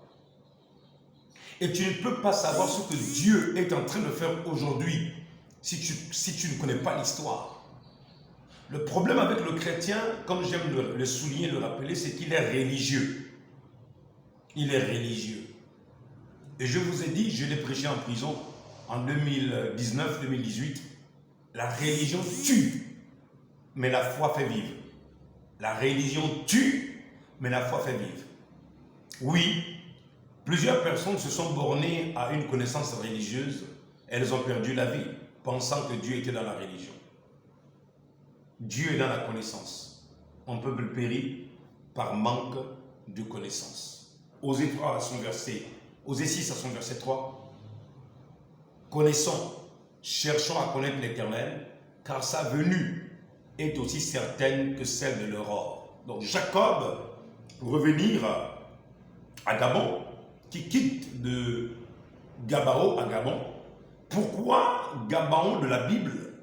Et tu ne peux pas savoir ce que Dieu est en train de faire aujourd'hui si tu ne connais pas l'histoire. Le problème avec le chrétien, comme j'aime le souligner et le rappeler, c'est qu'il est religieux. Il est religieux. Et je vous ai dit, je l'ai prêché en prison en 2019-2018, la religion tue, mais la foi fait vivre. La religion tue, mais la foi fait vivre. Oui, plusieurs personnes se sont bornées à une connaissance religieuse, elles ont perdu la vie, pensant que Dieu était dans la religion. Dieu est dans la connaissance. Un peuple périt par manque de connaissance. Osée 3 à son verset, Osée 6 à son verset 3. Connaissons, cherchons à connaître l'Éternel, car sa venue est aussi certaine que celle de l'aurore. Donc Jacob, pour revenir à Gabon, qui quitte de Gabao à Gabon, pourquoi Gabon de la Bible,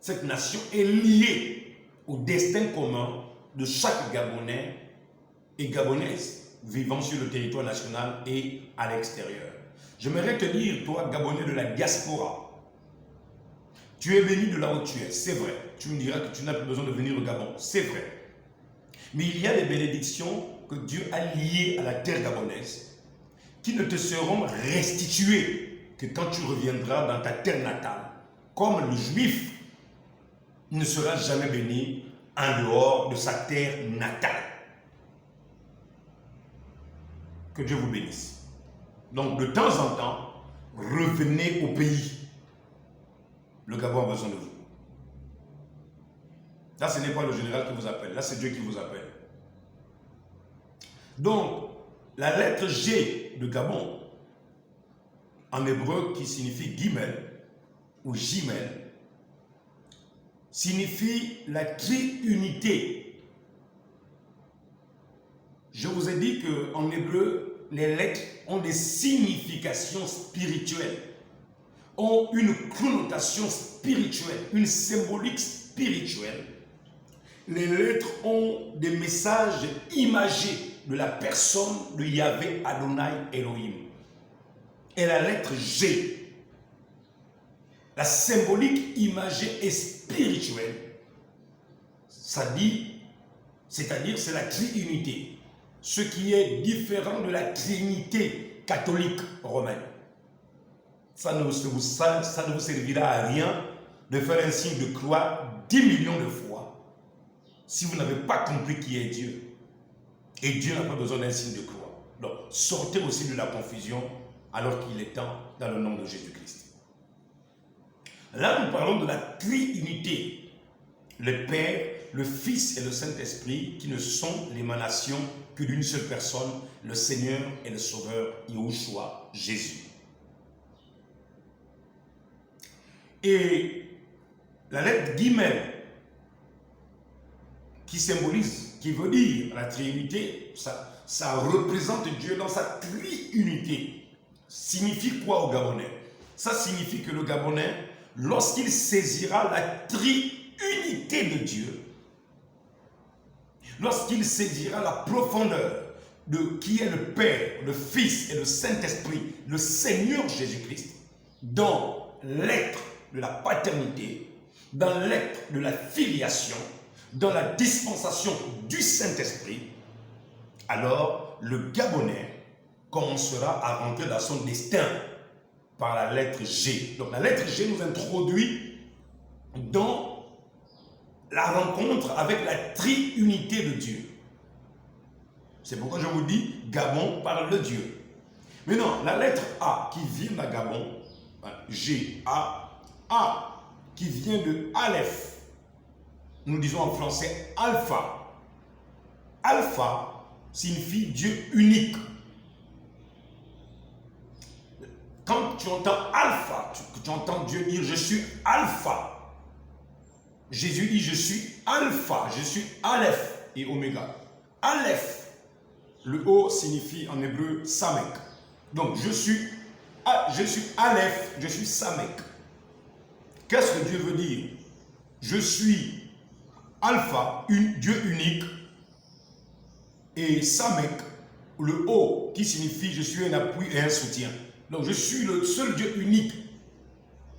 cette nation est liée au destin commun de chaque Gabonais et Gabonaise vivant sur le territoire national et à l'extérieur. J'aimerais te dire, toi, Gabonais de la diaspora, tu es béni de là où tu es, c'est vrai. Tu me diras que tu n'as plus besoin de venir au Gabon, c'est vrai. Mais il y a des bénédictions que Dieu a liées à la terre gabonaise qui ne te seront restituées que quand tu reviendras dans ta terre natale. Comme le juif ne sera jamais béni en dehors de sa terre natale. Que Dieu vous bénisse. Donc de temps en temps, revenez au pays. Le Gabon a besoin de vous. Là, ce n'est pas le général qui vous appelle. Là, c'est Dieu qui vous appelle. Donc, la lettre G de Gabon, en hébreu qui signifie Gimel, ou Jimel, signifie la triunité. Je vous ai dit qu'en hébreu, les lettres ont des significations spirituelles, ont une connotation spirituelle, une symbolique spirituelle. Les lettres ont des messages imagés de la personne de Yahvé Adonai Elohim. Et la lettre G, la symbolique imagée et spirituelle, c'est-à-dire c'est la triunité, ce qui est différent de la trinité catholique romaine. Ça ne vous servira à rien de faire un signe de croix 10 millions de fois si vous n'avez pas compris qui est Dieu. Et Dieu n'a pas besoin d'un signe de croix. Donc, sortez aussi de la confusion alors qu'il est temps dans le nom de Jésus-Christ. Là, nous parlons de la triunité. Le Père, le Fils et le Saint-Esprit qui ne sont l'émanation que d'une seule personne, le Seigneur et le Sauveur, Yahushua, Jésus. Et la lettre Guimel, qui symbolise, qui veut dire la Trinité, ça représente Dieu dans sa triunité. Signifie quoi au Gabonais? Ça signifie que le Gabonais, lorsqu'il saisira la triunité de Dieu, lorsqu'il saisira la profondeur de qui est le Père, le Fils et le Saint-Esprit, le Seigneur Jésus-Christ, dans l'être de la paternité, dans l'être de la filiation, dans la dispensation du Saint-Esprit, alors le Gabonais commencera à rentrer dans son destin par la lettre G. Donc la lettre G nous introduit dans la rencontre avec la triunité de Dieu. C'est pourquoi je vous dis, Gabon parle de Dieu. Maintenant, la lettre A qui vient de Gabon, G, A qui vient de Aleph, nous disons en français Alpha. Alpha signifie Dieu unique. Quand tu entends Alpha, tu entends Dieu dire je suis Alpha. Jésus dit je suis Alpha, je suis Aleph et Oméga. Aleph, le O signifie en hébreu Samek. Donc je suis Aleph, je suis Samek. Qu'est-ce que Dieu veut dire? Je suis Alpha, Dieu unique, et Samek, le O qui signifie je suis un appui et un soutien. Donc je suis le seul Dieu unique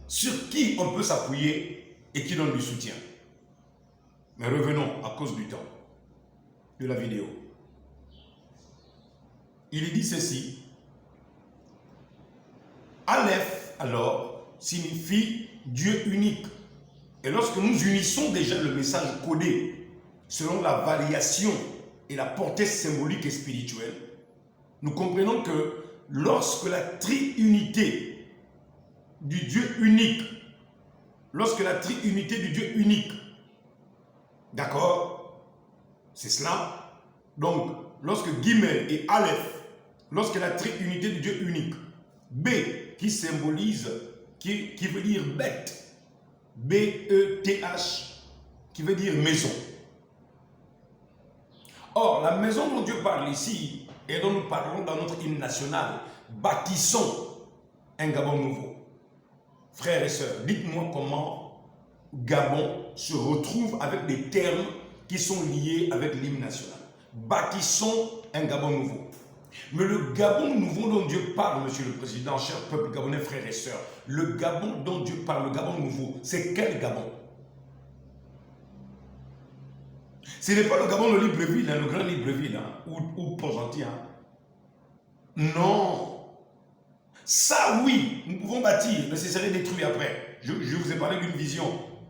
sur qui on peut s'appuyer et qui donne du soutien. Mais revenons à cause du temps de la vidéo. Il dit ceci. Aleph, alors, signifie Dieu unique. Et lorsque nous unissons déjà le message codé selon la variation et la portée symbolique et spirituelle, nous comprenons que lorsque la triunité du Dieu unique, d'accord, c'est cela. Donc, lorsque Guimel et Aleph, lorsque la triunité du Dieu unique, B qui symbolise, qui veut dire bête, B-E-T-H, qui veut dire maison. Or, la maison dont Dieu parle ici, et dont nous parlons dans notre hymne national, bâtissons un Gabon nouveau. Frères et sœurs, dites-moi comment Gabon se retrouve avec des termes qui sont liés avec l'hymne national. Bâtissons un Gabon nouveau. Mais le Gabon nouveau dont Dieu parle, Monsieur le Président, cher peuple gabonais, frères et sœurs, le Gabon dont Dieu parle, le Gabon nouveau, c'est quel Gabon? Ce n'est pas le Gabon de Libreville, le grand Libreville, ou Port-Gentil. Non. Ça, oui, nous pouvons bâtir, mais ce serait détruit après. Je vous ai parlé d'une vision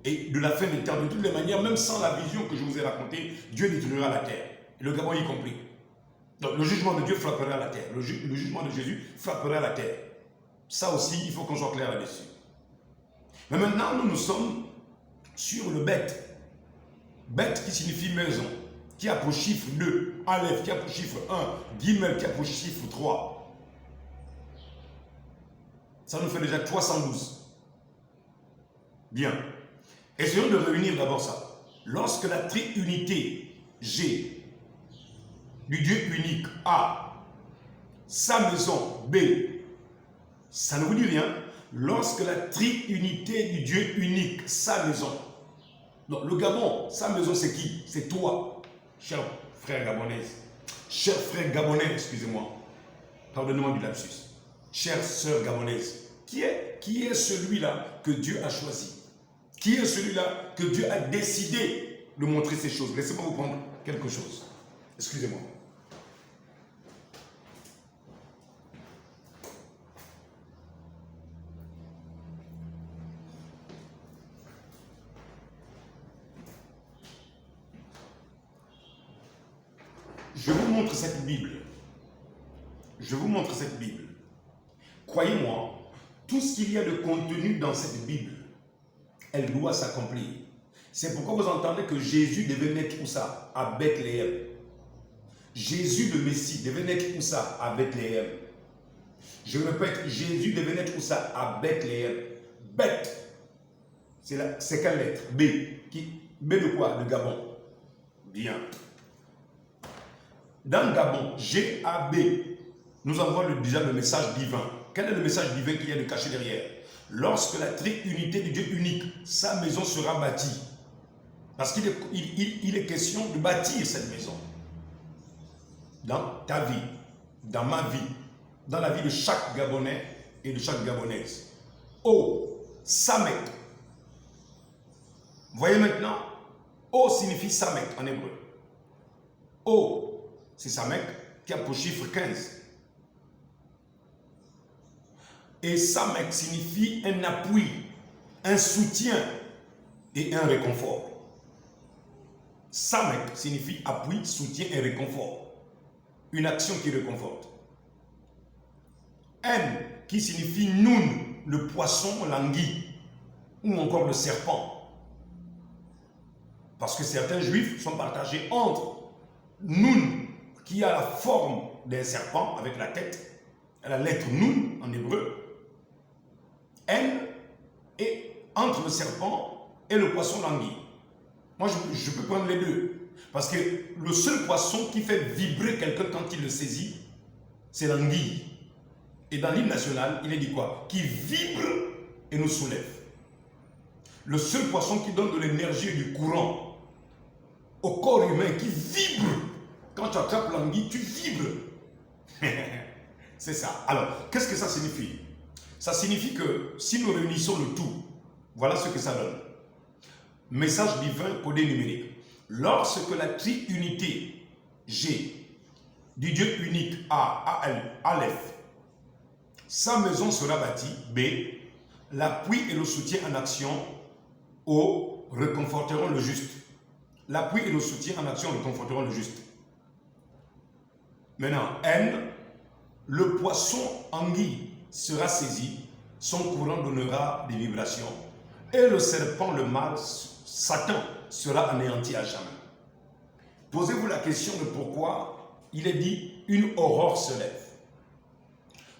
et de la fin des temps. De toutes les manières, même sans la vision que je vous ai racontée, Dieu détruira la terre. Et le Gabon y compris. Donc le jugement de Dieu frappera la terre. Le jugement de Jésus frappera la terre. Ça aussi, il faut qu'on soit clair là-dessus. Mais maintenant, nous sommes sur le bête. Bête qui signifie maison, qui a pour chiffre 2, Aleph qui a pour chiffre 1, Guimel qui a pour chiffre 3. Ça nous fait déjà 312. Bien. Essayons de réunir d'abord ça. Lorsque la triunité G du Dieu unique, A, sa maison, B, ça ne vous dit rien. Lorsque la triunité du Dieu unique, sa maison. Donc le Gabon, sa maison c'est qui? C'est toi, cher frère gabonais. Cher frère gabonais, excusez-moi. Pardonnez-moi du lapsus. Chère sœur gabonaise, qui est celui-là que Dieu a choisi? Qui est celui-là que Dieu a décidé de montrer ces choses? Laissez-moi vous prendre quelque chose. Excusez-moi. Je vous montre cette Bible. Je vous montre cette Bible. Croyez-moi, tout ce qu'il y a de contenu dans cette Bible, elle doit s'accomplir. C'est pourquoi vous entendez que Jésus devait naître où ça? À Bethléem. Jésus le Messie devait naître où ça? À Bethléem. Je répète, Jésus devait naître où ça? À Bethléem. Beth, c'est quelle lettre? B. B de quoi? De Gabon. Bien. Dans Gabon, G-A-B, nous avons déjà le message divin. Quel est le message divin qu'il y a de caché derrière? Lorsque la triunité du Dieu unique, sa maison sera bâtie. Parce qu'il est question de bâtir cette maison. Dans ta vie, dans ma vie, dans la vie de chaque Gabonais et de chaque Gabonaise. O, Samek. Voyez maintenant, O signifie Samek en hébreu. O, c'est Samek qui a pour chiffre 15. Et Samek signifie un appui, un soutien et un réconfort. Samek signifie appui, soutien et réconfort. Une action qui réconforte. N qui signifie Noun, le poisson, l'anguille, ou encore le serpent. Parce que certains juifs sont partagés entre Noun, qui a la forme d'un serpent avec la tête, la lettre Noun en hébreu, N, et entre le serpent et le poisson l'anguille. Moi, je peux prendre les deux. Parce que le seul poisson qui fait vibrer quelqu'un quand il le saisit, c'est l'anguille. Et dans l'hymne national, il est dit quoi? Qui vibre et nous soulève. Le seul poisson qui donne de l'énergie et du courant au corps humain, qui vibre. Quand tu attrapes l'anguille, tu vibres. C'est ça. Alors, qu'est-ce que ça signifie? Ça signifie que si nous réunissons le tout, voilà ce que ça donne. Message divin codé numérique. Lorsque la triunité G du Dieu unique A, A-L, Aleph, sa maison sera bâtie, B, l'appui et le soutien en action, O, réconforteront le juste. L'appui et le soutien en action réconforteront le juste. Maintenant, N, le poisson anguille sera saisi, son courant donnera des vibrations, et le serpent, le mal, Satan, sera anéanti à jamais. Posez-vous la question de pourquoi il est dit une aurore se lève.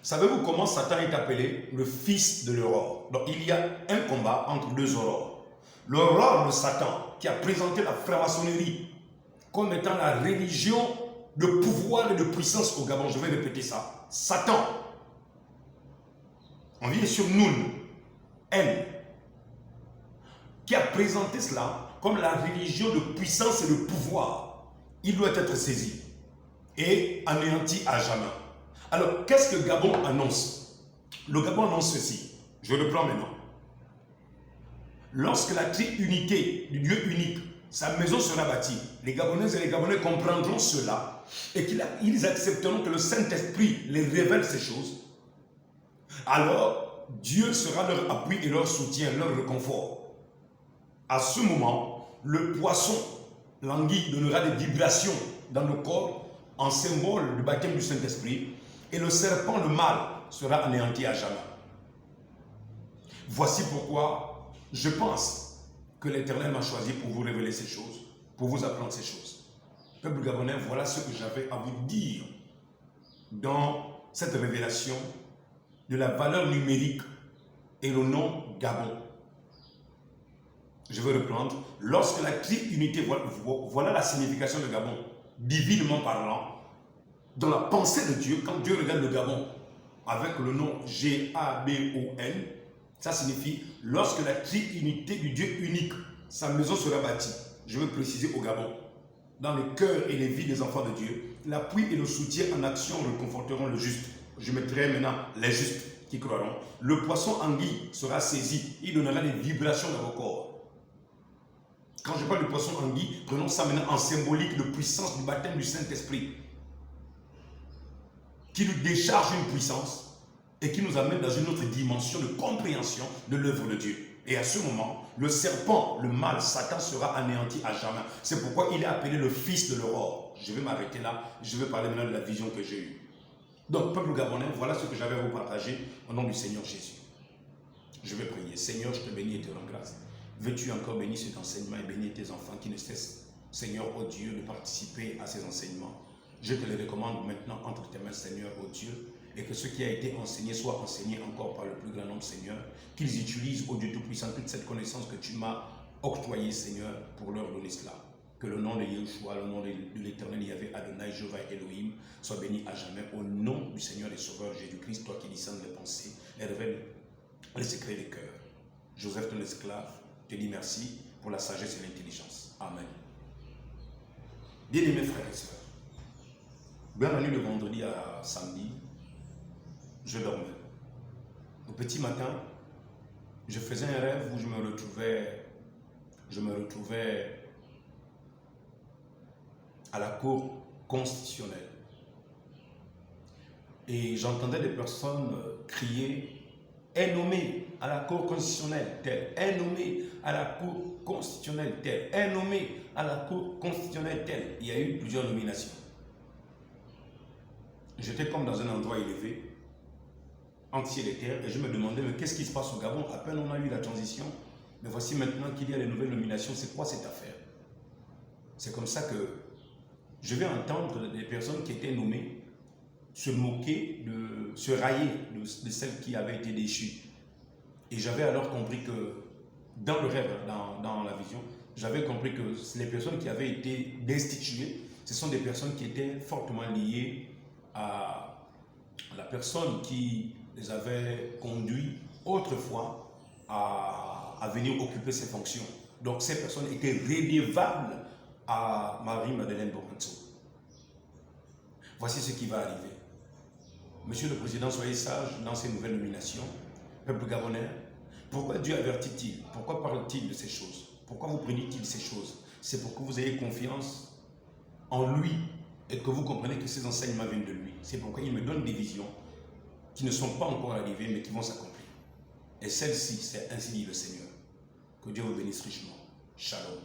Savez-vous comment Satan est appelé le fils de l'aurore? Donc il y a un combat entre deux aurores. L'aurore de Satan, qui a présenté la franc-maçonnerie comme étant la religion de pouvoir et de puissance au Gabon. Je vais répéter ça. Satan. On vient sur Noun, N, qui a présenté cela comme la religion de puissance et de pouvoir. Il doit être saisi et anéanti à jamais. Alors, qu'est-ce que Gabon annonce? Le Gabon annonce ceci. Je le prends maintenant. Lorsque la triunité du Dieu unique, sa maison sera bâtie, les Gabonaises et les Gabonais comprendront cela et qu'ils accepteront que le Saint-Esprit les révèle ces choses. Alors, Dieu sera leur appui et leur soutien, leur réconfort. À ce moment, le poisson, l'anguille, donnera des vibrations dans le corps en symbole du baptême du Saint-Esprit et le serpent, le mal, sera anéanti à jamais. Voici pourquoi je pense que l'Éternel m'a choisi pour vous révéler ces choses, pour vous apprendre ces choses. Peuple gabonais, voilà ce que j'avais à vous dire dans cette révélation de la valeur numérique et le nom Gabon. Je vais reprendre. Lorsque la triunité, voilà la signification de Gabon, divinement parlant, dans la pensée de Dieu, quand Dieu regarde le Gabon avec le nom G-A-B-O-N, ça signifie lorsque la trinité du Dieu unique, sa maison sera bâtie. Je veux préciser au Gabon, dans les cœurs et les vies des enfants de Dieu, l'appui et le soutien en action reconforteront le juste. Je mettrai maintenant les justes qui croiront. Le poisson anguille sera saisi, il donnera des vibrations dans vos corps. Quand je parle du poisson anguille, prenons ça maintenant en symbolique de puissance du baptême du Saint-Esprit, qui nous décharge une puissance et qui nous amène dans une autre dimension de compréhension de l'œuvre de Dieu. Et à ce moment, le serpent, le mal, Satan sera anéanti à jamais. C'est pourquoi il est appelé le fils de l'aurore. Je vais m'arrêter là, je vais parler maintenant de la vision que j'ai eue. Donc, peuple gabonais, voilà ce que j'avais à vous partager au nom du Seigneur Jésus. Je vais prier. Seigneur, je te bénis et te rends grâce. Veux-tu encore bénir cet enseignement et bénir tes enfants qui ne cessent, Seigneur, oh Dieu, de participer à ces enseignements. Je te les recommande maintenant entre tes mains, Seigneur, oh Dieu, et que ce qui a été enseigné soit enseigné encore par le plus grand nombre, Seigneur, qu'ils utilisent, oh Dieu Tout-Puissant, toute cette connaissance que tu m'as octroyée, Seigneur, pour leur donner cela. Que le nom de Yeshua, le nom de l'Éternel Yahvé Adonai, Jéhovah Elohim, soit béni à jamais au nom du Seigneur et Sauveur Jésus-Christ, toi qui discernes les pensées et révèles les secrets des cœurs. Joseph, ton esclave, te dit merci pour la sagesse et l'intelligence. Amen. Bien-aimés frères et sœurs, bien la nuit de vendredi à samedi, je dormais. Au petit matin, je faisais un rêve où je me retrouvais à la cour constitutionnelle. Et j'entendais des personnes crier « est nommé à la cour constitutionnelle tel, est nommé à la cour constitutionnelle tel, est nommé à la cour constitutionnelle tel ». Il y a eu plusieurs nominations. J'étais comme dans un endroit élevé, entre ciel et terre, et je me demandais, mais qu'est-ce qui se passe au Gabon? À peine on a eu la transition, mais voici maintenant qu'il y a les nouvelles nominations, c'est quoi cette affaire? C'est comme ça que je vais entendre des personnes qui étaient nommées se moquer, se railler de celles qui avaient été déchues. Et j'avais alors compris que, dans le rêve, dans la vision, j'avais compris que les personnes qui avaient été destituées, ce sont des personnes qui étaient fortement liées à la personne qui les avait conduits autrefois à venir occuper ces fonctions. Donc ces personnes étaient redevables à Marie-Madeleine Boranzo. Voici ce qui va arriver. Monsieur le Président, soyez sage dans ces nouvelles nominations. Peuple gabonais, pourquoi Dieu avertit-il? Pourquoi parle-t-il de ces choses? Pourquoi vous prédit-il ces choses? C'est pour que vous ayez confiance en lui et que vous compreniez que ces enseignements viennent de lui. C'est pourquoi il me donne des visions qui ne sont pas encore arrivées mais qui vont s'accomplir. Et celle-ci, c'est ainsi dit le Seigneur. Que Dieu vous bénisse richement. Shalom.